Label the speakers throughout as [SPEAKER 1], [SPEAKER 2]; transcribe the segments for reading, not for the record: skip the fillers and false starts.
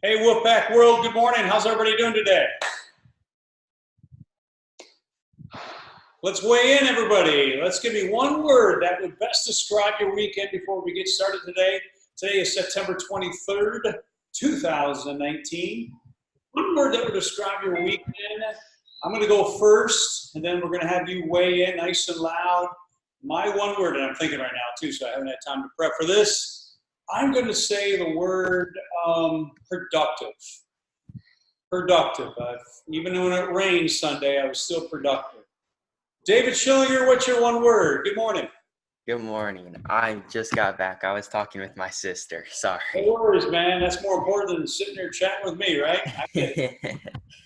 [SPEAKER 1] Hey, Wolfpack World, good morning. How's everybody doing today? Let's weigh in, everybody. Let's give me one word that would best describe your weekend before we get started today. Today is September 23rd, 2019. One word that would describe your weekend. I'm going to go first, and then we're going to have you weigh in nice and loud. My one word, and I'm thinking right now, too, so I haven't had time to prep for this. I'm going to say the word productive. Productive. Even when it rained Sunday, I was still productive. David Schillinger, what's your one word? Good morning.
[SPEAKER 2] Good morning. I just got back. I was talking with my sister. Sorry.
[SPEAKER 1] No worries, man. That's more important than sitting here chatting with me, right? I get it.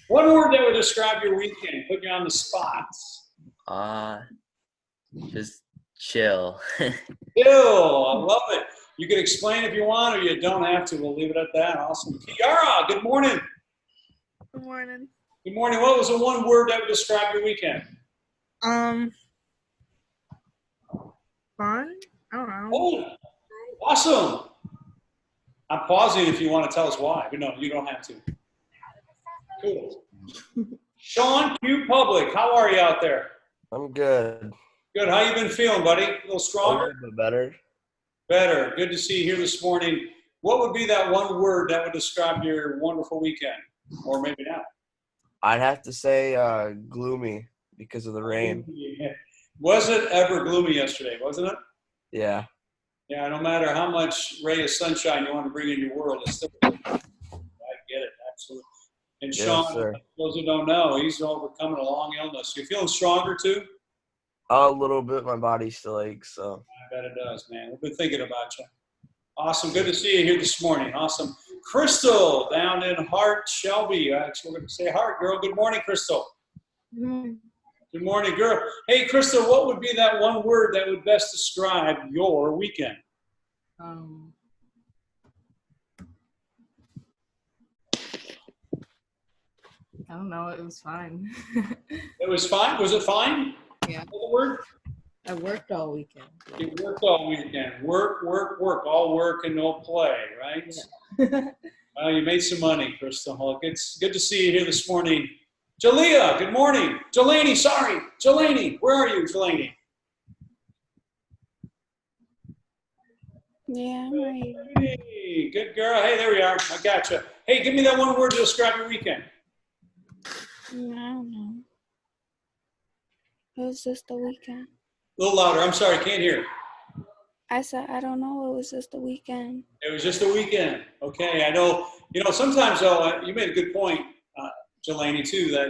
[SPEAKER 1] One word that would describe your weekend, put you on the spot.
[SPEAKER 2] Just chill.
[SPEAKER 1] Chill. I love it. You can explain if you want, or you don't have to. We'll leave it at that. Awesome. Kiara, good morning.
[SPEAKER 3] Good morning.
[SPEAKER 1] Good morning. What was the one word that would describe your weekend?
[SPEAKER 3] Fun? I don't know.
[SPEAKER 1] Oh, awesome. I'm pausing if you want to tell us why, but no, you don't have to. Cool. Sean Q Public, how are you out there?
[SPEAKER 4] I'm good.
[SPEAKER 1] Good. How you been feeling, buddy? A little stronger?
[SPEAKER 4] A little bit better.
[SPEAKER 1] Better. Good to see you here this morning. What would be that one word that would describe your wonderful weekend? Or maybe not.
[SPEAKER 4] I'd have to say gloomy because of the rain.
[SPEAKER 1] Yeah. Was it ever gloomy yesterday, wasn't it?
[SPEAKER 4] Yeah.
[SPEAKER 1] Yeah, no matter how much ray of sunshine you want to bring in your world, it's still I get it, absolutely. And
[SPEAKER 4] Yes,
[SPEAKER 1] Sean,
[SPEAKER 4] sir.
[SPEAKER 1] for those who don't know, he's overcoming a long illness. You feeling stronger too?
[SPEAKER 4] A little bit. My body still aches, so.
[SPEAKER 1] I bet it does, man. We've been thinking about you. Awesome. Good to see you here this morning. Awesome. Crystal down in Hart, Shelby. Actually, we're going to say Hart, girl. Good morning, Crystal.
[SPEAKER 3] Good morning.
[SPEAKER 1] Good morning, girl. Hey, Crystal, what would be that one word that would best describe your weekend?
[SPEAKER 3] I don't know. It was fine.
[SPEAKER 1] It was fine? Was it fine?
[SPEAKER 3] Yeah.
[SPEAKER 1] What word?
[SPEAKER 3] I worked all weekend.
[SPEAKER 1] You worked all weekend. Work, work, work. All work and no play, right?
[SPEAKER 3] Yeah.
[SPEAKER 1] Well, you made some money, Crystal. It's good to see you here this morning. Jalea, good morning. Jelani, sorry. Jelani, where are you, Jelani?
[SPEAKER 5] Yeah, I'm right.
[SPEAKER 1] Hey, good girl. Hey, there we are. I got you. Hey, give me that one word to describe your weekend.
[SPEAKER 5] I don't know. It was just the weekend.
[SPEAKER 1] A little louder. I'm sorry, can't hear.
[SPEAKER 5] I said, I don't know. It was just the weekend.
[SPEAKER 1] It was just a weekend. Okay, I know. You know, sometimes, though, you made a good point, Jelani, too, that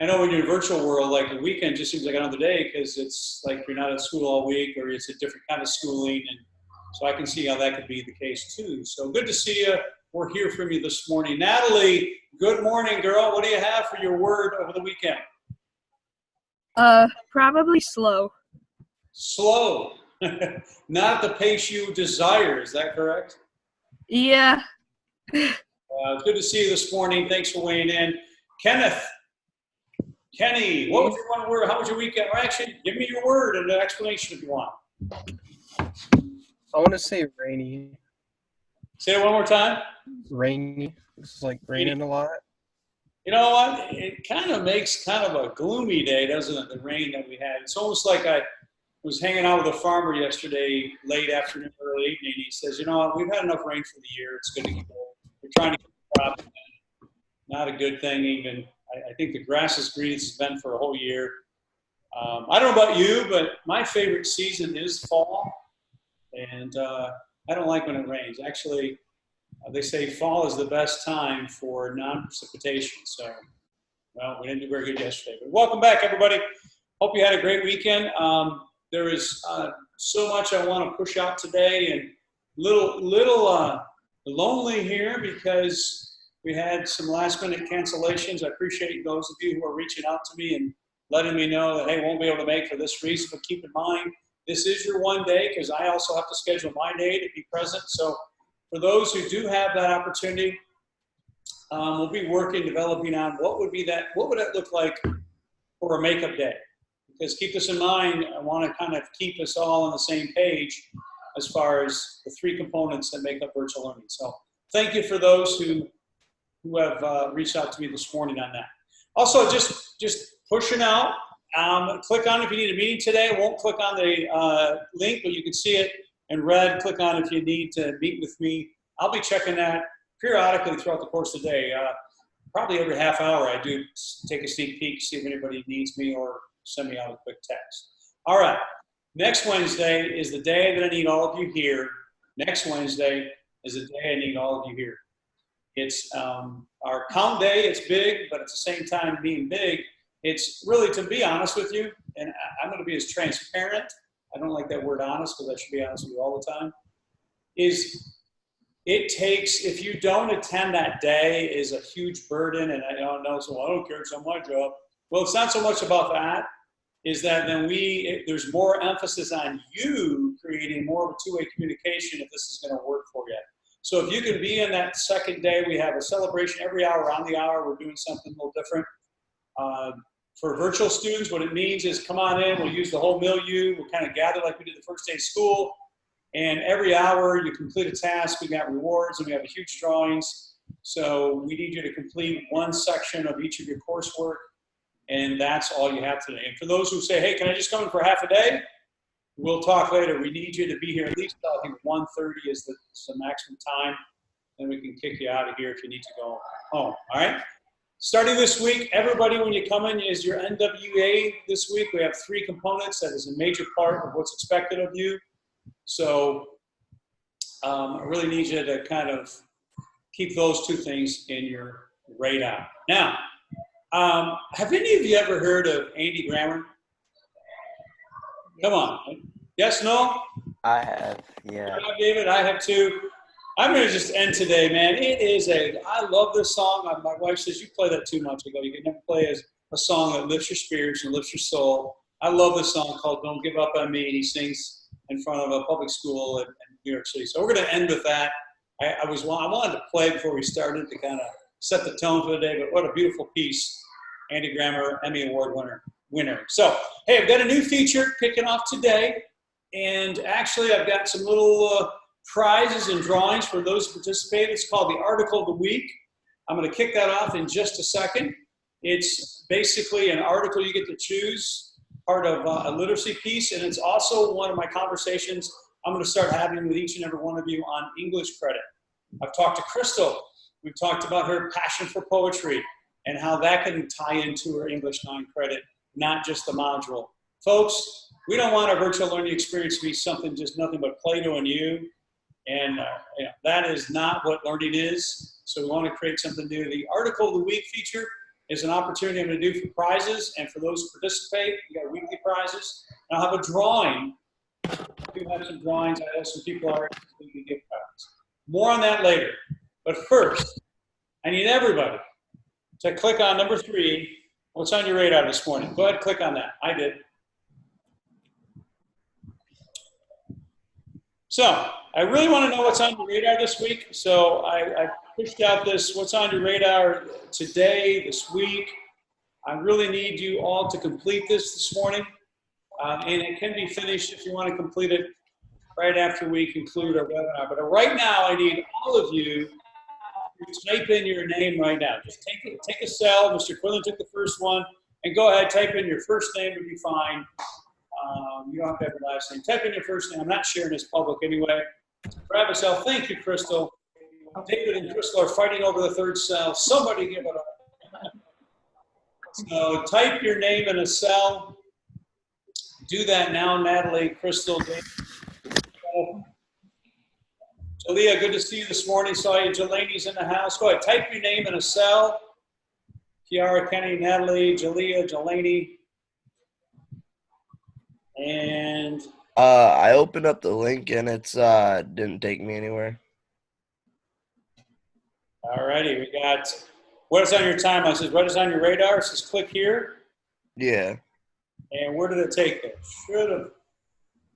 [SPEAKER 1] I know in your virtual world, like the weekend just seems like another day because it's like you're not at school all week or it's a different kind of schooling. And so I can see how that could be the case, too. So good to see you. We're here from you this morning. Natalie, good morning, girl. What do you have for your word over the weekend?
[SPEAKER 6] Probably slow.
[SPEAKER 1] Slow. Not the pace you desire. Is that correct?
[SPEAKER 6] Yeah.
[SPEAKER 1] It's good to see you this morning. Thanks for weighing in. Kenneth. Kenny, what was your one word? How was your weekend? Or actually, give me your word and an explanation if you want.
[SPEAKER 7] I want to say rainy.
[SPEAKER 1] Say it one more time.
[SPEAKER 7] Rainy. It's like raining a lot.
[SPEAKER 1] You know what? It kind of makes kind of a gloomy day, doesn't it? The rain that we had. It's almost like I was hanging out with a farmer yesterday, late afternoon, early evening. He says, you know what? We've had enough rain for the year. It's going to get old. We're trying to get the crop in. Not a good thing even. I think the grass is green as it's been for a whole year. I don't know about you, but my favorite season is fall. And I don't like when it rains. Actually, they say fall is the best time for non-precipitation. So, well, we didn't do very good yesterday. But welcome back, everybody. Hope you had a great weekend. There is so much I want to push out today, and little lonely here because we had some last-minute cancellations. I appreciate those of you who are reaching out to me and letting me know that, hey, won't be able to make for this reason. But keep in mind, this is your one day because I also have to schedule my day to be present. So for those who do have that opportunity, we'll be working, developing on what would it look like for a makeup day? Because keep this in mind, I want to kind of keep us all on the same page as far as the three components that make up virtual learning. So thank you for those who who have reached out to me this morning on that. Also, just pushing out. Click on if you need a meeting today. It won't click on the link, but you can see it in red. Click on if you need to meet with me. I'll be checking that periodically throughout the course of the day. Probably every half hour I do take a sneak peek, see if anybody needs me or send me out a quick text. All right. Next Wednesday is the day that I need all of you here. Next Wednesday is the day I need all of you here. It's our count day. It's big, but at the same time being big, it's really, to be honest with you, and I'm going to be as transparent. I don't like that word honest because I should be honest with you all the time. It takes, if you don't attend that day, is a huge burden. And I know, so I don't care, it's on my job. Well, it's not so much about that. Is that then there's more emphasis on you creating more of a two-way communication if this is going to work for you. So if you can be in that second day, we have a celebration every hour, on the hour, we're doing something a little different. For virtual students, what it means is come on in, we'll use the whole milieu, we'll kind of gather like we did the first day of school, and every hour you complete a task, we got rewards, and we have a huge drawings. So we need you to complete one section of each of your coursework, and that's all you have today. And for those who say, hey, can I just come in for half a day? We'll talk later. We need you to be here at least, I think 1:30 is the maximum time. Then we can kick you out of here if you need to go home, all right? Starting this week, everybody, when you come in, is your NWA this week. We have 3 components. That is a major part of what's expected of you. So I really need you to kind of keep those 2 things in your radar. Now, have any of you ever heard of Andy Grammer? Come on. Yes, no?
[SPEAKER 2] I have, yeah.
[SPEAKER 1] David, I have too. I'm going to just end today, man. I love this song. My wife says, you play that too much. I go, you can never play a song that lifts your spirits and lifts your soul. I love this song called Don't Give Up on Me. And he sings in front of a public school in New York City. So we're going to end with that. I wanted to play before we started to kind of set the tone for the day, but what a beautiful piece. Andy Grammer, Emmy Award winner. So, hey, I've got a new feature kicking off today. And actually, I've got some little prizes and drawings for those who participate. It's called the Article of the Week. I'm going to kick that off in just a second. It's basically an article you get to choose, part of a literacy piece, and it's also one of my conversations I'm going to start having with each and every one of you on English credit. I've talked to Crystal. We've talked about her passion for poetry and how that can tie into her English 9 credit, not just the module. Folks, we don't want our virtual learning experience to be something just nothing but Play-Doh and you. And that is not what learning is. So we want to create something new. The Article of the Week feature is an opportunity I'm going to do for prizes. And for those who participate, we got weekly prizes. And I'll have a drawing. I do have some drawings. I have some people already gift cards. More on that later. But first, I need everybody to click on number 3. What's on your radar this morning? Go ahead, click on that. I did. So I really want to know what's on your radar this week. So I pushed out this what's on your radar today, this week. I really need you all to complete this morning. And it can be finished if you want to complete it right after we conclude our webinar. But right now, I need all of you to type in your name right now. Just take a cell. Mr. Quillen took the first one. And go ahead, type in your first name would be fine. You don't have to have your last name. Type in your first name. I'm not sharing this public anyway. Grab a cell. Thank you, Crystal. David and Crystal are fighting over the third cell. Somebody give it up. So type your name in a cell. Do that now, Natalie, Crystal, David. Jalea, good to see you this morning. Saw you. Jelani's in the house. Go ahead. Type your name in a cell. Kiara, Kenny, Natalie, Jalea, Jelani. And
[SPEAKER 4] I opened up the link and it's didn't take me anywhere.
[SPEAKER 1] all righty, we got what is on your timeline. It says what is on your radar. It says click here.
[SPEAKER 4] Yeah.
[SPEAKER 1] And where did it take you? Should have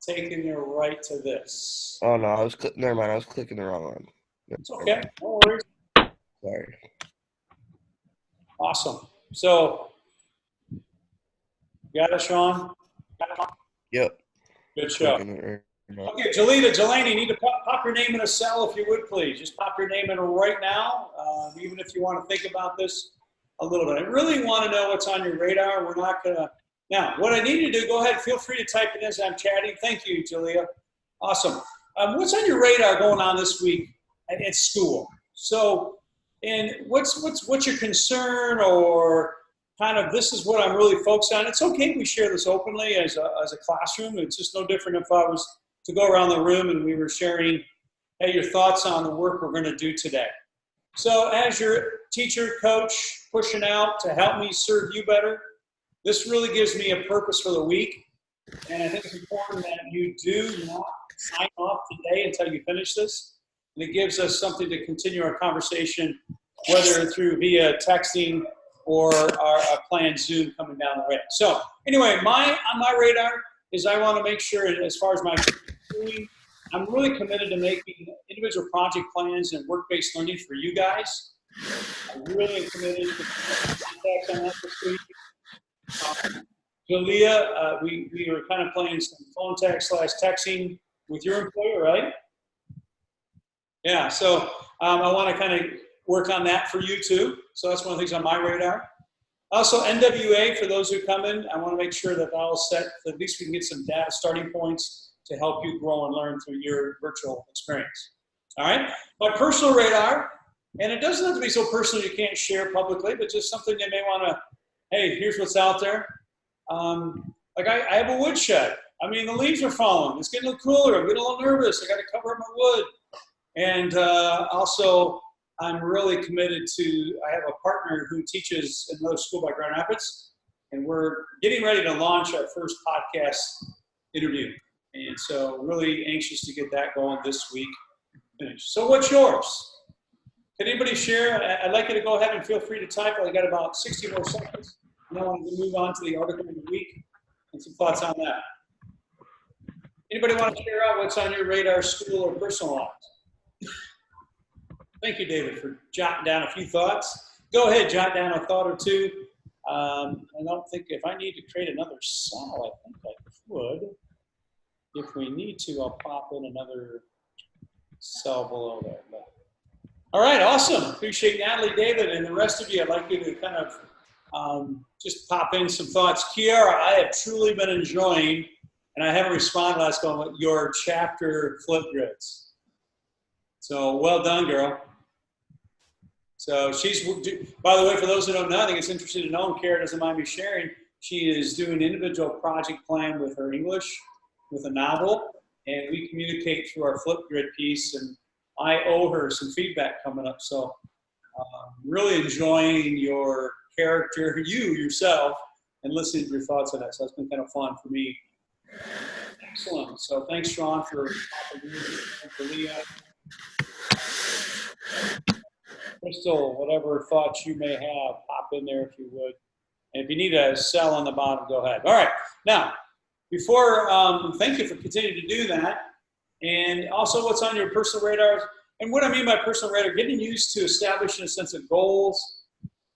[SPEAKER 1] taken you right to this.
[SPEAKER 4] Oh no, never mind. I was clicking the wrong one.
[SPEAKER 1] It's okay. No worries.
[SPEAKER 4] Sorry.
[SPEAKER 1] Awesome. So, got it, Sean?
[SPEAKER 4] Yep.
[SPEAKER 1] Good show.
[SPEAKER 4] Clicking it right.
[SPEAKER 1] Okay, Jalita, Jelani, you need to pop your name in a cell if you would, please. Just pop your name in right now, even if you want to think about this a little bit. I really want to know what's on your radar. We're not going to. Now, what I need you to do, go ahead, feel free to type it in as I'm chatting. Thank you, Jalea. Awesome. What's on your radar going on this week at school? So, and what's your concern, or kind of this is what I'm really focused on? It's okay if we share this openly as a classroom. It's just no different if I was to go around the room and we were sharing, hey, your thoughts on the work we're going to do today. So as your teacher, coach, pushing out to help me serve you better, this really gives me a purpose for the week. And I think it's important that you do not sign off today until you finish this. And it gives us something to continue our conversation, whether through via texting or our planned Zoom coming down the way. So anyway, on my radar is I want to make sure, as far as my doing, I'm really committed to making individual project plans and work-based learning for you guys. I'm really committed to feedback on that this week. Jalea, we were kind of playing some phone tag / texting with your employer, right? Yeah, so I want to kind of work on that for you too. So that's one of the things on my radar. Also, NWA, for those who come in, I want to make sure that all set, at least we can get some data starting points to help you grow and learn through your virtual experience. All right? My personal radar, and it doesn't have to be so personal you can't share publicly, but just something they may want to, hey, here's what's out there. Like I have a woodshed. I mean, the leaves are falling. It's getting a little cooler. I'm getting a little nervous. I got to cover up my wood. And also, I'm really committed to, I have a partner who teaches in another school by Grand Rapids, and we're getting ready to launch our first podcast interview. And so really anxious to get that going this week. So what's yours? Can anybody share? I'd like you to go ahead and feel free to type. I got about 60 more seconds. And I want to move on to the article of the week and some thoughts on that. Anybody want to share out what's on your radar, school or personal lives? Thank you, David, for jotting down a few thoughts. Go ahead, jot down a thought or two. I don't think if I need to create another cell, I think I would. If we need to, I'll pop in another cell below there. But, all right, awesome. Appreciate Natalie, David, and the rest of you. I'd like you to kind of just pop in some thoughts. Kiara, I have truly been enjoying, and I haven't responded last go with your chapter flip grids. So well done, girl. So she's, by the way, for those who don't know, I think it's interesting to know, and Kiara doesn't mind me sharing, she is doing an individual project plan with her English, with a novel, and we communicate through our Flipgrid piece, and I owe her some feedback coming up. So really enjoying your character, you yourself, and listening to your thoughts on that. So it's been kind of fun for me. Excellent. So thanks, Sean, for Leah. Crystal, whatever thoughts you may have, pop in there if you would. And if you need a cell on the bottom, go ahead. All right. Now, before, thank you for continuing to do that. And also what's on your personal radar. And what I mean by personal radar, getting used to establishing a sense of goals.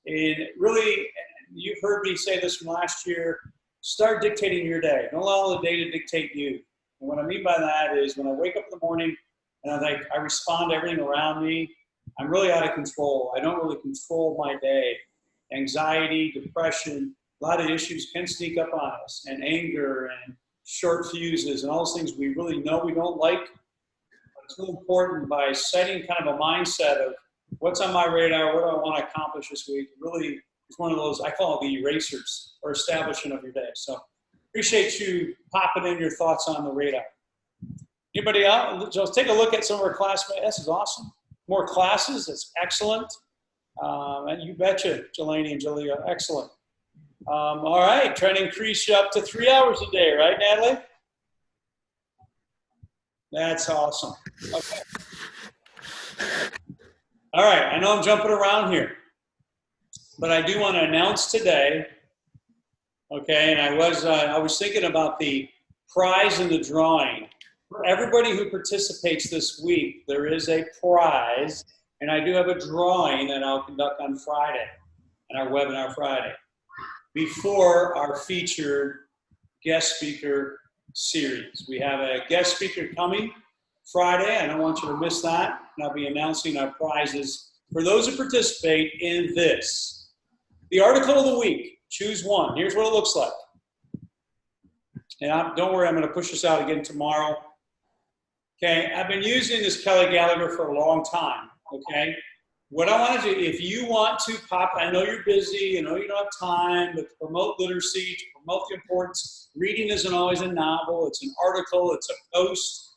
[SPEAKER 1] And really, you've heard me say this from last year, start dictating your day. Don't allow the day to dictate you. And what I mean by that is when I wake up in the morning and I respond to everything around me, I'm really out of control. I don't really control my day. Anxiety, depression, a lot of issues can sneak up on us, and anger and short fuses and all those things we really know we don't like. But it's really important by setting kind of a mindset of what's on my radar, what do I want to accomplish this week. Really, it's one of those, I call it the erasers or establishment of your day. So appreciate you popping in your thoughts on the radar. Anybody else? Just take a look at some of our classmates. This is awesome. More classes, that's excellent. And you betcha, Jelani and Jalea, excellent. All right, trying to increase you up to 3 hours a day, right, Natalie? That's awesome. Okay. All right, I know I'm jumping around here, but I do want to announce today, okay, and I was thinking about the prize in the drawing. For everybody who participates this week, there is a prize, and I do have a drawing that I'll conduct on Friday, in our webinar Friday, before our featured guest speaker, series. We have a guest speaker coming Friday. I don't want you to miss that. And I'll be announcing our prizes for those who participate in this. The article of the week, choose one. Here's what it looks like. And don't worry, I'm going to push this out again tomorrow. Okay, I've been using this Kelly Gallagher for a long time, okay? What I want to do, if you want to pop, I know you're busy, I know you don't have time, but to promote literacy, to promote the importance, reading isn't always a novel, it's an article, it's a post.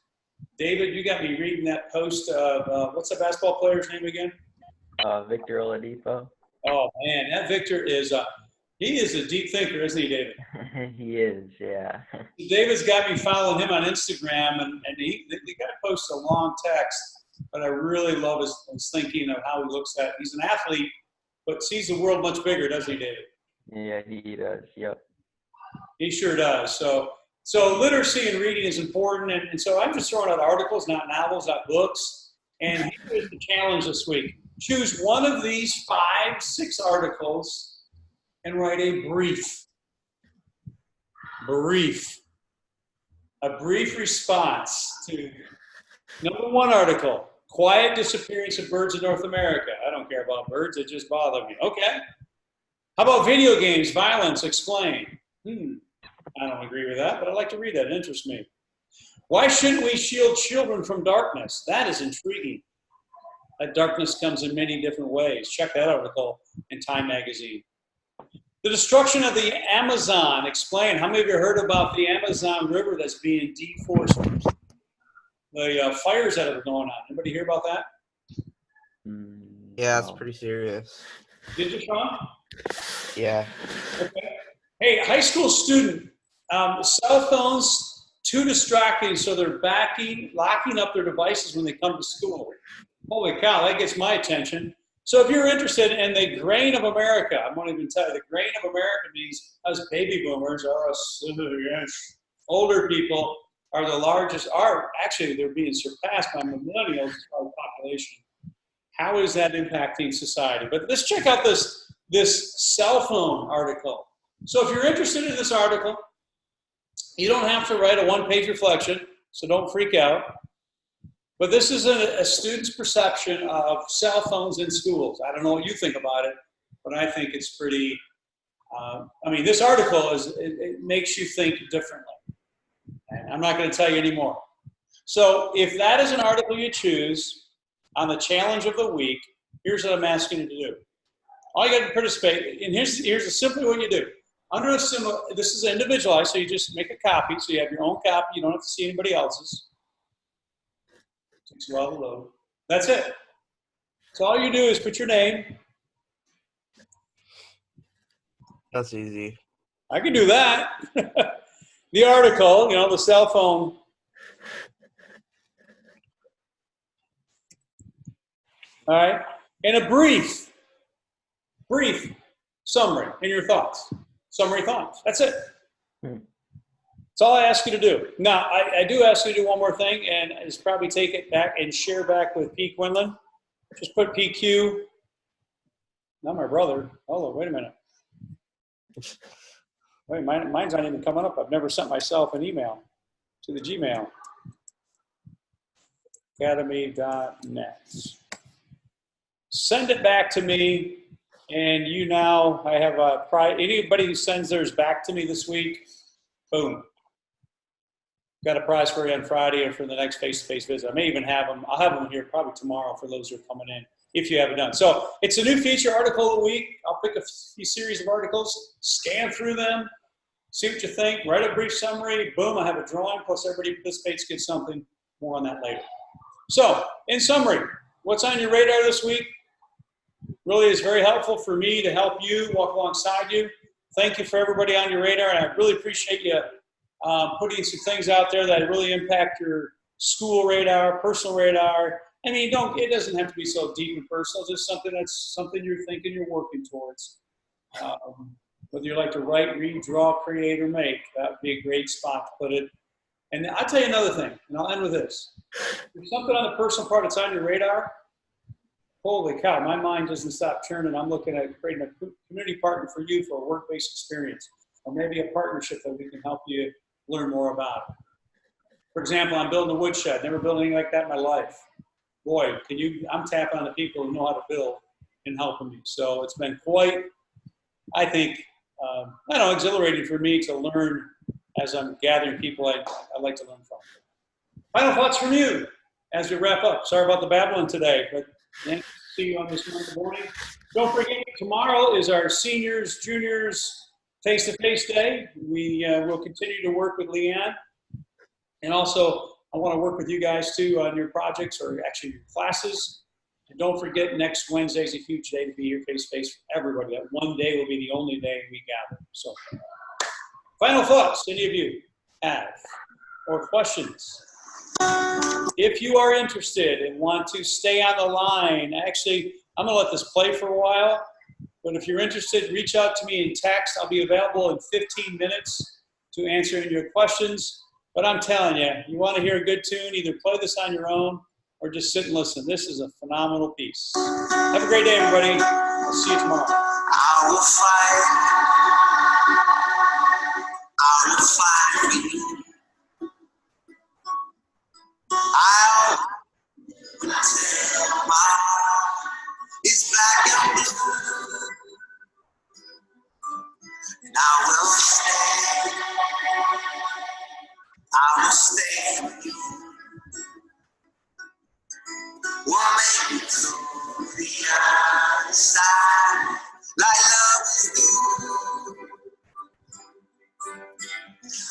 [SPEAKER 1] David, you got me reading that post of, what's the basketball player's name again?
[SPEAKER 8] Victor Oladipo.
[SPEAKER 1] Oh man, that Victor is, he is a deep thinker, isn't he, David?
[SPEAKER 8] He is, yeah.
[SPEAKER 1] David's got me following him on Instagram, and the guy posts a long text, but I really love his thinking of how he looks at. He's an athlete, but sees the world much bigger, doesn't he, David?
[SPEAKER 8] Yeah, he does. Yep.
[SPEAKER 1] He sure does. So literacy and reading is important, and so I'm just throwing out articles, not novels, not books. And here's the challenge this week: choose one of these 5, 6 articles and write a brief response to number 1 article, quiet disappearance of birds in North America. I don't care about birds, it just bothered me. Okay. How about video games, violence, explain? I don't agree with that, but I'd like to read that, it interests me. Why shouldn't we shield children from darkness? That is intriguing. That darkness comes in many different ways. Check that article in Time Magazine. The destruction of the Amazon. Explain. How many of you heard about the Amazon River that's being deforested? The fires that are going on. Anybody hear about that?
[SPEAKER 4] Yeah, it's pretty serious.
[SPEAKER 1] Did you, Sean?
[SPEAKER 4] Yeah.
[SPEAKER 1] Okay. Hey, high school student. Cell phones, too distracting, so they're locking up their devices when they come to school. Holy cow, that gets my attention. So if you're interested in the grain of America, I won't even tell you, the grain of America means us baby boomers, or us older people are the largest, actually they're being surpassed by millennials as far as population. How is that impacting society? But let's check out this cell phone article. So if you're interested in this article, you don't have to write a 1-page reflection, so don't freak out. But this is a student's perception of cell phones in schools. I don't know what you think about it, but I think it's pretty, this article it makes you think differently. And I'm not going to tell you anymore. So if that is an article you choose on the challenge of the week, here's what I'm asking you to do. All you got to participate, and here's simply what you do. This is individualized, so you just make a copy, so you have your own copy. You don't have to see anybody else's. Takes a while to load. That's it. So all you do is put your name.
[SPEAKER 4] That's easy.
[SPEAKER 1] I can do that. The article, the cell phone. All right. And a brief summary in your thoughts. Summary thoughts. That's it. That's all I ask you to do. Now, I do ask you to do one more thing, and is probably take it back and share back with P. Quinlan. Just put PQ. Not my brother. Hold on, wait a minute. Wait, mine's not even coming up. I've never sent myself an email to the Gmail. Academy.net. Send it back to me, and I have a prize. Anybody who sends theirs back to me this week, boom. Got a prize for you on Friday or for the next face-to-face visit. I may even have them. I'll have them here probably tomorrow for those who are coming in, if you haven't done. So it's a new feature, article of the week. I'll pick a few series of articles, scan through them, see what you think, write a brief summary. Boom, I have a drawing, plus everybody who participates gets something. More on that later. So in summary, what's on your radar this week? Really is very helpful for me to help you, walk alongside you. Thank you for everybody on your radar, and I really appreciate you putting some things out there that really impact your school radar, personal radar. It doesn't have to be so deep and personal, just something you're thinking you're working towards. Whether you like to write, read, draw, create, or make, that would be a great spot to put it. And I'll tell you another thing, and I'll end with this. If something on the personal part that's on your radar, holy cow, my mind doesn't stop churning. I'm looking at creating a community partner for you for a work-based experience, or maybe a partnership that we can help you learn more about it. For example, I'm building a woodshed. Never built anything like that in my life. Boy, I'm tapping on the people who know how to build and helping me. So it's been quite, I think, exhilarating for me to learn as I'm gathering people I like to learn from. Final thoughts from you as we wrap up. Sorry about the babbling today, but nice to see you on this Monday morning. Don't forget, tomorrow is our seniors, juniors, face-to-face day. We will continue to work with Leanne. And also, I want to work with you guys too on your projects or actually your classes. And don't forget, next Wednesday is a huge day to be here face-to-face for everybody. That one day will be the only day we gather. So, final thoughts, any of you have, or questions? If you are interested and want to stay on the line, actually, I'm going to let this play for a while. But if you're interested, reach out to me in text. I'll be available in 15 minutes to answer any of your questions. But I'm telling you, you want to hear a good tune, either play this on your own or just sit and listen. This is a phenomenal piece. Have a great day, everybody. I'll see you tomorrow.
[SPEAKER 9] I will fight. I will fight for you. I'll until my heart is black and blue. And I will stay. I will stay with you. We'll make it to the other side, like lovers do.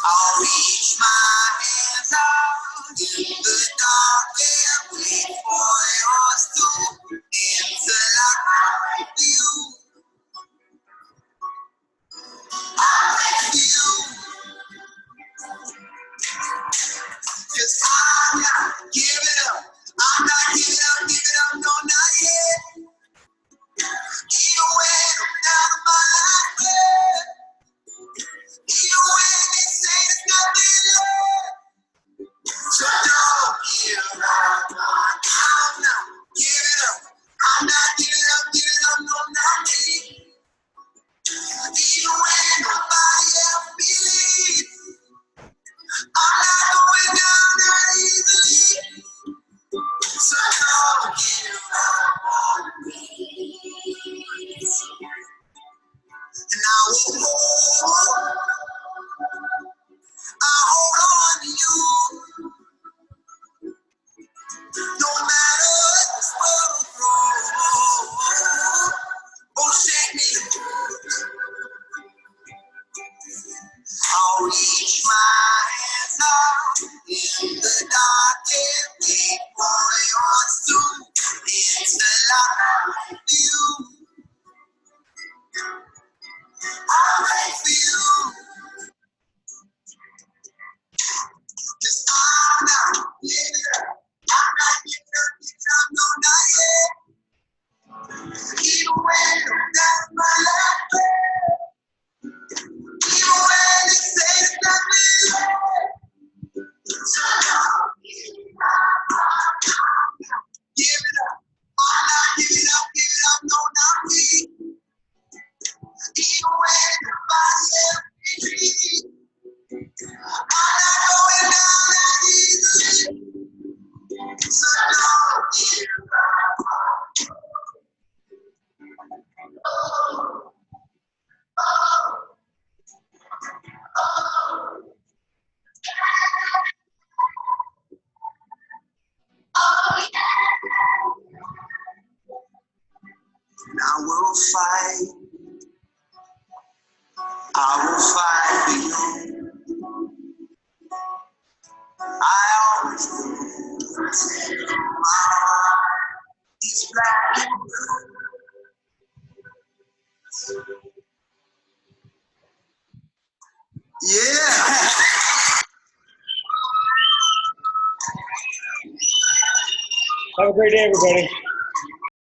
[SPEAKER 9] I'll reach my hands out in the dark and wait for yours to until I find you. I'm with you. 'Cause I'm not giving up. I'm not giving up, no, not yet. Even when I'm down on my last breath. Even when they say there's nothing left. So don't give up. I'm not giving up. I'm not giving up, no, not me. Even when nobody else believes. I'm not going down that easily. So don't give up on me. And I will hold. I'll hold on to you. No matter what this world throws. Won't shake me. I'll reach my hands out in the dark and wait for yours to until I find you. I'll wait for you. 'Cause I'm not giving up. I'm not giving up, no, not yet. Even when I'm down my last breath. Even when they say it's nothing left. So don't give up. I'm not giving up, no, not me. Even when nobody else believes. I'm not going down that easily. So don't give up. And I will fight. I will fight for you. I always will. Until my heart is black and blue. Yeah.
[SPEAKER 1] Have a great day, everybody.